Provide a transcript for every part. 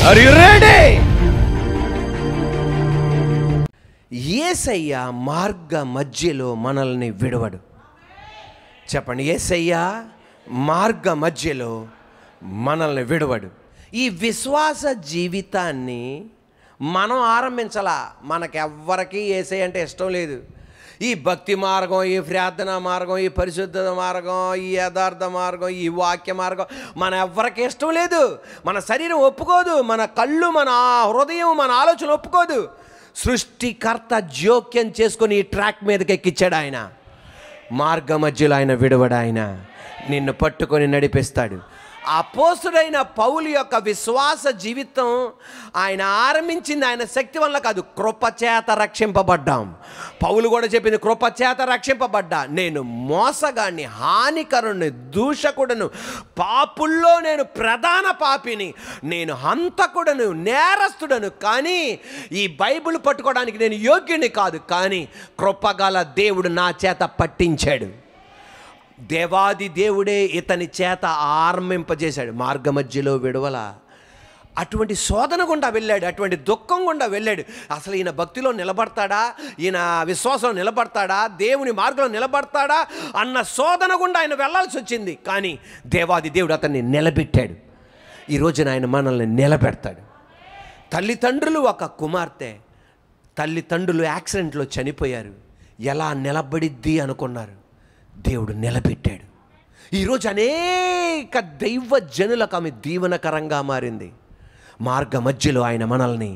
Are you ready? యేసయ్య మార్గ మధ్యలో మనల్ని విడవడు. చెప్పండి, యేసయ్య మార్గ మధ్యలో మనల్ని విడవడు. ఈ విశ్వాస జీవితాన్ని మనం ఆరంభించాలా. మనకెవ్వరికీ యేసయ్య అంటే ఇష్టం లేదు. ఈ భక్తి మార్గం, ఈ ప్రార్థన మార్గం, ఈ పరిశుద్ధ మార్గం, ఈ యథార్థ మార్గం, ఈ వాక్య మార్గం మన ఎవ్వరికి ఇష్టం లేదు. మన శరీరం ఒప్పుకోదు, మన కళ్ళు, మన హృదయం, మన ఆలోచన ఒప్పుకోదు. సృష్టికర్త జోక్యం చేసుకొని ఈ ట్రాక్ మీదకి ఎక్కించాడు ఆయన. మార్గ మధ్యలో ఆయన విడవడు. ఆయన నిన్ను పట్టుకొని నడిపిస్తాడు. అపోస్తుడైన పౌలు యొక్క విశ్వాస జీవితం ఆయన ఆరంభించింది ఆయన శక్తి వల్ల కాదు, కృపచేత రక్షింపబడ్డాం. పౌలు కూడా చెప్పింది, కృపచేత రక్షింపబడ్డా. నేను మోసగాడిని, హానికరుని, దూషకుడను, పాపుల్లో నేను ప్రధాన పాపిని, నేను హంతకుడను, నేరస్తుడను. కానీ ఈ బైబిల్ పట్టుకోవడానికి నేను యోగ్యుని కాదు. కానీ కృపగల దేవుడు నా చేత పట్టించాడు. దేవాది దేవుడే ఇతని చేత ఆరంభింపజేశాడు. మార్గ మధ్యలో విడవల. అటువంటి శోధన గుండా వెళ్ళాడు, అటువంటి దుఃఖం గుండా వెళ్ళాడు. అసలు ఈయన భక్తిలో నిలబడతాడా, ఈయన విశ్వాసంలో నిలబడతాడా, దేవుని మార్గంలో నిలబడతాడా అన్న శోధన గుండా ఆయన వెళ్ళాల్సి వచ్చింది. కానీ దేవాది దేవుడు అతన్ని నిలబెట్టాడు. ఈ రోజున ఆయన మనల్ని నిలబెడతాడు. తల్లిదండ్రులు ఒక కుమార్తె, తల్లిదండ్రులు యాక్సిడెంట్లో చనిపోయారు. ఎలా నిలబడిద్ది అనుకున్నారు, దేవుడు నిలబెట్టాడు. ఈరోజు అనేక దైవ జనులకు ఆమె దీవెనకరంగా మారింది. మార్గ మధ్యలో ఆయన మనల్ని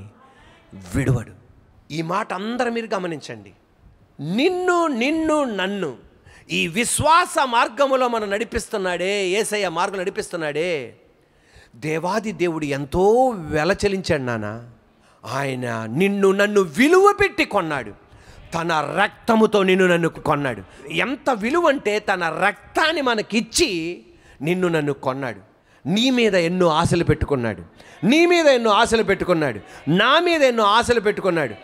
విడువడు. ఈ మాట అందరూ మీరు గమనించండి. నన్ను ఈ విశ్వాస మార్గములో మనం నడిపిస్తున్నాడే, యేసయ్య మార్గం నడిపిస్తున్నాడే, దేవాది దేవుడు ఎంతో వెలచెలించాడు నాన్న. ఆయన నన్ను విలువ పెట్టి కొన్నాడు. తన రక్తముతో నన్ను కొన్నాడు. ఎంత విలువ అంటే తన రక్తాన్ని మనకిచ్చి నన్ను కొన్నాడు. నీ మీద ఎన్నో ఆశలు పెట్టుకున్నాడు, నీ మీద ఎన్నో ఆశలు పెట్టుకున్నాడు, నా మీద ఎన్నో ఆశలు పెట్టుకున్నాడు.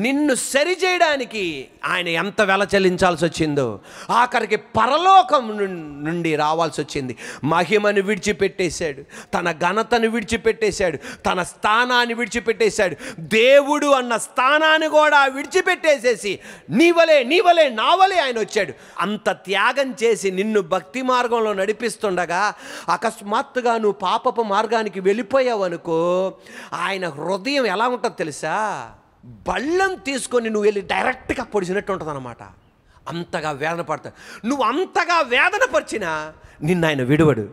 నిన్ను సరిచేయడానికి ఆయన ఎంత వెల చెల్లించాల్సి వచ్చిందో, ఆఖరికి పరలోకం నుండి రావాల్సి వచ్చింది. మహిమను విడిచిపెట్టేశాడు, తన ఘనతను విడిచిపెట్టేశాడు, తన స్థానాన్ని విడిచిపెట్టేశాడు. దేవుడు అన్న స్థానాన్ని కూడా విడిచిపెట్టేసేసి నీవలే నావలే ఆయన వచ్చాడు. అంత త్యాగం చేసి నిన్ను భక్తి మార్గంలో నడిపిస్తుండగా అకస్మాత్తుగా నువ్వు పాపపు మార్గానికి వెళ్ళిపోయావు అనుకో, ఆయన హృదయం ఎలా ఉంటుందో తెలుసా? బళ్ళం తీసుకొని నువ్వు వెళ్ళి డైరెక్ట్గా పొడిచినట్టు ఉంటుంది అన్నమాట. అంతగా వేదన పడతాడు. నువ్వు అంతగా వేదన పరిచినా నిన్ను ఆయన విడవడు.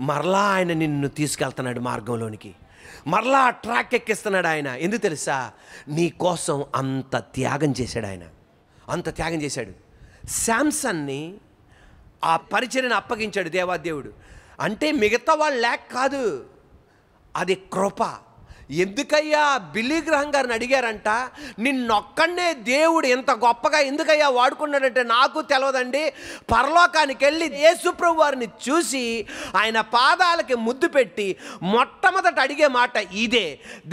మరలా ఆయన నిన్ను తీసుకెళ్తున్నాడు మార్గంలోనికి, మరలా ట్రాక్ ఎక్కిస్తున్నాడు ఆయన. ఎందుకు తెలుసా? నీ కోసం అంత త్యాగం చేశాడు ఆయన, అంత త్యాగం చేశాడు. శాంసన్ని ఆ పరిచర్యను అప్పగించాడు దేవాదేవుడు. అంటే మిగతా వాళ్ళు లేక కాదు, అది కృప. ఎందుకయ్యా బిల్లీ గ్రహం గారిని అడిగారంట, నిన్నొక్కడనే దేవుడు ఎంత గొప్పగా ఎందుకయ్యా వాడుకున్నాడంటే నాకు తెలియదండి. పరలోకానికి వెళ్ళి యేసుప్రభు వారిని చూసి ఆయన పాదాలకి ముద్దు పెట్టి మొట్టమొదట అడిగే మాట ఇదే,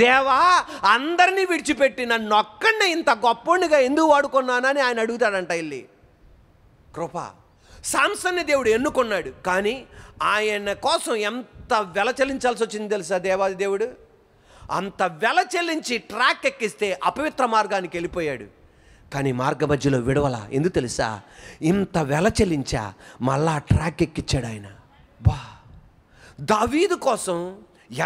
దేవా అందరినీ విడిచిపెట్టి నన్నొక్కడనే ఇంత గొప్పగా ఎందుకు వాడుకున్నానని ఆయన అడుగుతాడంట వెళ్ళి. కృప. సాంసన్ని దేవుడు ఎన్నుకున్నాడు, కానీ ఆయన కోసం ఎంత వెల చెల్లించాల్సి వచ్చింది తెలుసా దేవాది దేవుడు? అంత వెల చెల్లించి ట్రాక్ ఎక్కిస్తే అపవిత్ర మార్గానికి వెళ్ళిపోయాడు. కానీ మార్గ మధ్యలో విడవల. ఎందుకు తెలుసా? ఇంత వెల చెల్లించా మళ్ళా ట్రాక్ ఎక్కించాడు ఆయన. బా, దావీదు కోసం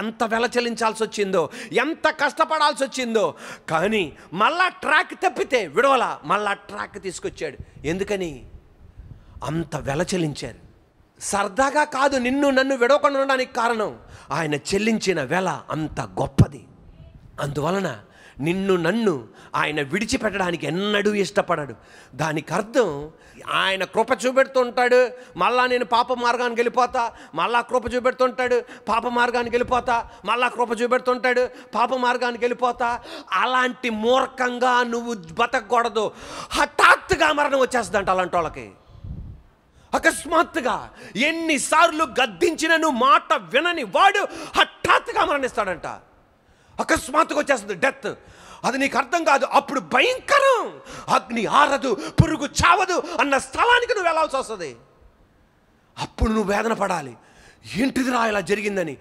ఎంత వెల చెల్లించాల్సి వచ్చిందో, ఎంత కష్టపడాల్సి వచ్చిందో, కానీ మళ్ళా ట్రాక్ తప్పితే విడవల, మళ్ళా ట్రాక్ తీసుకొచ్చాడు. ఎందుకని? అంత వెల చెల్లించారు. సరదాగా కాదు నన్ను విడవకుండా ఉండడానికి కారణం ఆయన చెల్లించిన వెల అంత గొప్పది. అందువలన నన్ను ఆయన విడిచిపెట్టడానికి ఎన్నడూ ఇష్టపడడు. దానికి అర్థం ఆయన కృప చూపెడుతుంటాడు, మళ్ళా నేను పాప మార్గానికి వెళ్ళిపోతా, మళ్ళా కృప చూపెడుతుంటాడు, పాప మార్గానికి వెళ్ళిపోతా, మళ్ళా కృప చూపెడుతుంటాడు, పాప మార్గానికి వెళ్ళిపోతా. అలాంటి మూర్ఖంగా నువ్వు బతకూడదు. హఠాత్తుగా మరణం వచ్చేస్తుందంట అలాంటి వాళ్ళకి. అకస్మాత్తుగా ఎన్నిసార్లు గద్దించినను మాట వినని వాడు హఠాత్తుగా మరణిస్తాడంట. అకస్మాత్తుగా వచ్చేస్తుంది డెత్. అది నీకు అర్థం కాదు. అప్పుడు భయంకరం. అగ్ని ఆరదు, పురుగు చావదు అన్న స్థలానికి నువ్వు వెళ్ళాల్సి వస్తుంది. అప్పుడు నువ్వు వేదన పడాలి. ఏంటిదిరా ఇలా జరిగిందని.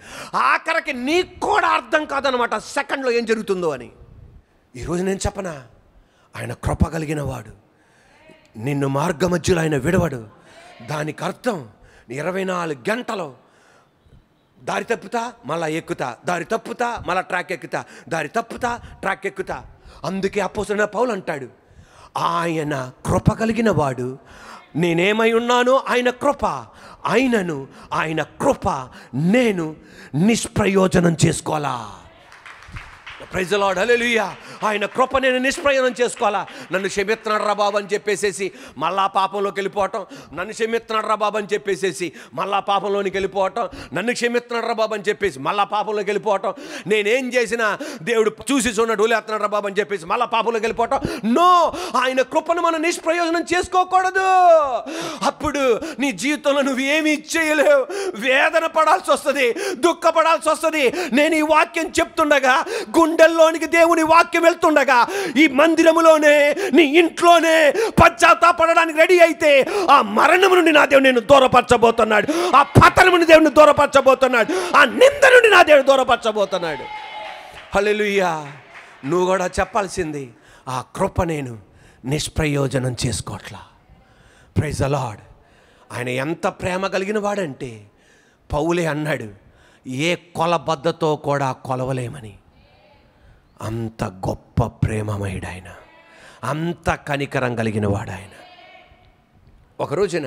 ఆఖరికి నీకు కూడా అర్థం కాదనమాట సెకండ్లో ఏం జరుగుతుందో అని. ఈరోజు నేను చెప్పనా, ఆయన కృప కలిగిన వాడు, నిన్ను మార్గ మధ్యలో ఆయన విడవడు. దానికి అర్థం 24 గంటలు దారి తప్పుతా మళ్ళా ఎక్కుతా, దారి తప్పుతా మళ్ళా ట్రాక్ ఎక్కుతా, దారి తప్పుతా ట్రాక్ ఎక్కుతా. అందుకే అపోస్తలుడైన పౌలు అంటాడు, ఆయన కృప కలిగిన వాడు, నేనేమై ఉన్నానో ఆయన కృప, ఆయన కృప నేను నిష్ప్రయోజనం చేసుకోవాలా. Praise the Lord, hallelujah. ఆయన కృప నేను నిష్ప్రయోజనం చేసుకోవాలా. నన్ను క్షమిస్తున్నాడు రా బాబు అని చెప్పేసేసి మళ్ళా పాపంలోకి వెళ్ళిపోవటం, నన్ను క్షమిస్తున్నాడు రా బాబు అని చెప్పేసేసి మళ్ళా పాపంలోనికి వెళ్ళిపోవటం, నన్ను క్షమిస్తున్నాడు రా బాబు అని చెప్పేసి మళ్ళా పాపంలోకి వెళ్ళిపోవటం, నేనేం చేసినా దేవుడు చూసి చూడడు వదిలేస్తున్నాడు రా బాబు అని చెప్పేసి మళ్ళా పాపంలోకి వెళ్ళిపోవటం. నో, ఆయన కృపను మనం నిష్ప్రయోజనం చేసుకోకూడదు. అప్పుడు నీ జీవితంలో నువ్వు ఏమీ చేయలేవు, వేదన పడాల్సి వస్తుంది, దుఃఖపడాల్సి వస్తుంది. నేను ఈ వాక్యం చెప్తుండగా, గుండెల్లోనికి దేవుని వాక్యం వెళ్తుండగా, ఈ మందిరములోనే నీ ఇంట్లోనే పశ్చాత్తాపడడానికి రెడీ అయితే ఆ మరణము నుండి నా దేవుడు నేను దూరపరచబోతున్నాడు, ఆ పతనము నుండి దేవుని దూరపరచబోతున్నాడు, ఆ నింద నుండి నా దేవుడు దూరపరచబోతున్నాడు. హల్లెలూయా. నువ్వు కూడా చెప్పాల్సింది, ఆ కృప నేను నిష్ప్రయోజనం చేసుకోవట్లా. Praise the Lord. ఆయన ఎంత ప్రేమ కలిగిన వాడంటే పౌలే అన్నాడు, ఏ కొలబద్దతో కూడా కొలవలేమని. అంత గొప్ప ప్రేమమయుడు ఆయన, అంత కనికరం కలిగిన వాడు ఆయన. ఒక రోజున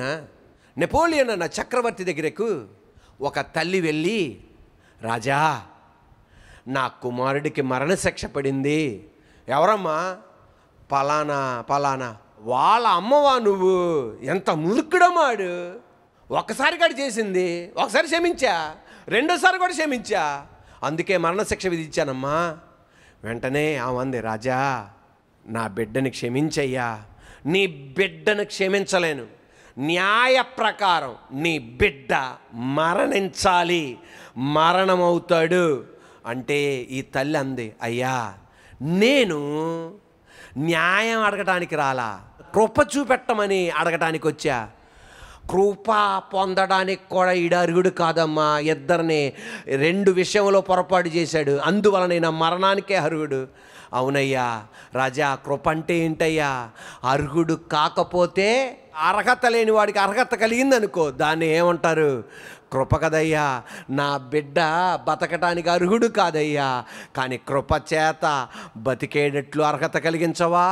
నెపోలియన్ అన్న చక్రవర్తి దగ్గరకు ఒక తల్లి వెళ్ళి, రాజా, నా కుమారుడికి మరణశిక్ష పడింది. ఎవరమ్మా? పలానా పలానా. వాళ్ళ అమ్మవా నువ్వు? ఎంత మూర్ఖుడమ్మాడు. ఒక్కసారి కూడా చేసింది, ఒకసారి క్షమించా, రెండోసారి కూడా క్షమించా, అందుకే మరణశిక్ష విధించానమ్మా. వెంటనే ఆమంది, రాజా, నా బిడ్డని క్షమించయ్యా. నీ బిడ్డను క్షమించలేను, న్యాయ ప్రకారం నీ బిడ్డ మరణించాలి, మరణమవుతాడు అంటే ఈ తల్లి అంది, అయ్యా, నేను న్యాయం అడగటానికి రాలా, కృప చూపెట్టమని అడగటానికి వచ్చా. కృప పొందడానికి కూడా ఈడు అర్హుడు కాదమ్మా. ఇద్దరిని 2 విషయంలో పొరపాటు చేశాడు, అందువలన నా మరణానికే అర్హుడు. అవునయ్యా రాజా, కృప అంటే ఏంటయ్యా? అర్హుడు కాకపోతే, అర్హత లేని వాడికి అర్హత కలిగిందనుకో, దాన్ని ఏమంటారు? కృప కదయ్యా. నా బిడ్డ బతకటానికి అర్హుడు కాదయ్యా, కానీ కృప చేత బతికేటట్లు అర్హత కలిగించవా?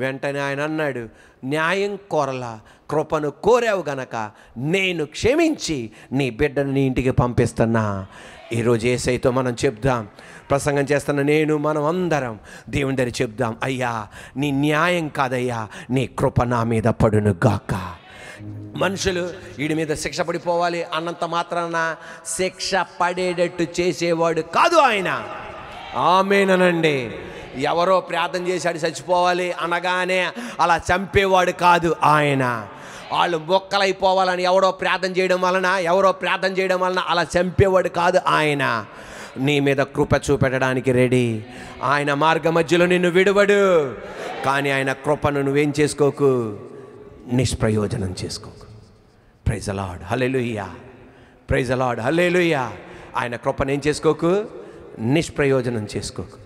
వెంటనే ఆయన అన్నాడు, న్యాయం కోరలా, కృపను కోరావు గనక నేను క్షమించి నీ బిడ్డను నీ ఇంటికి పంపిస్తున్నా. ఈరోజు యేసయ్యతో మనం చెప్దాం, ప్రసంగం చేస్తున్న నేను, మనం అందరం దేవుని దగ్గర చెప్దాం, అయ్యా, నీ న్యాయం కాదయ్యా, నీ కృప నా మీద పడును గాక. మనుషులు వీడి మీద శిక్ష పడిపోవాలి అన్నంత మాత్రాన శిక్ష పడేటట్టు చేసేవాడు కాదు ఆయన. ఆమేనండి. ఎవరో ప్రార్థన చేశాడు చచ్చిపోవాలి అనగానే అలా చంపేవాడు కాదు ఆయన. వాళ్ళు మొక్కలైపోవాలని ఎవరో ప్రార్థన చేయడం వలన అలా చంపేవాడు కాదు ఆయన. నీ మీద కృప చూపెట్టడానికి రెడీ. ఆయన మార్గ మధ్యలో నిన్ను విడువడు, కానీ ఆయన కృపను నువ్వేం చేసుకోకు, నిష్ప్రయోజనం చేసుకోకు. Praise the Lord, hallelujah. Praise the Lord, hallelujah. ఆయన కృపను ఏం చేసుకోకు, నిష్ప్రయోజనం చేసుకోకు.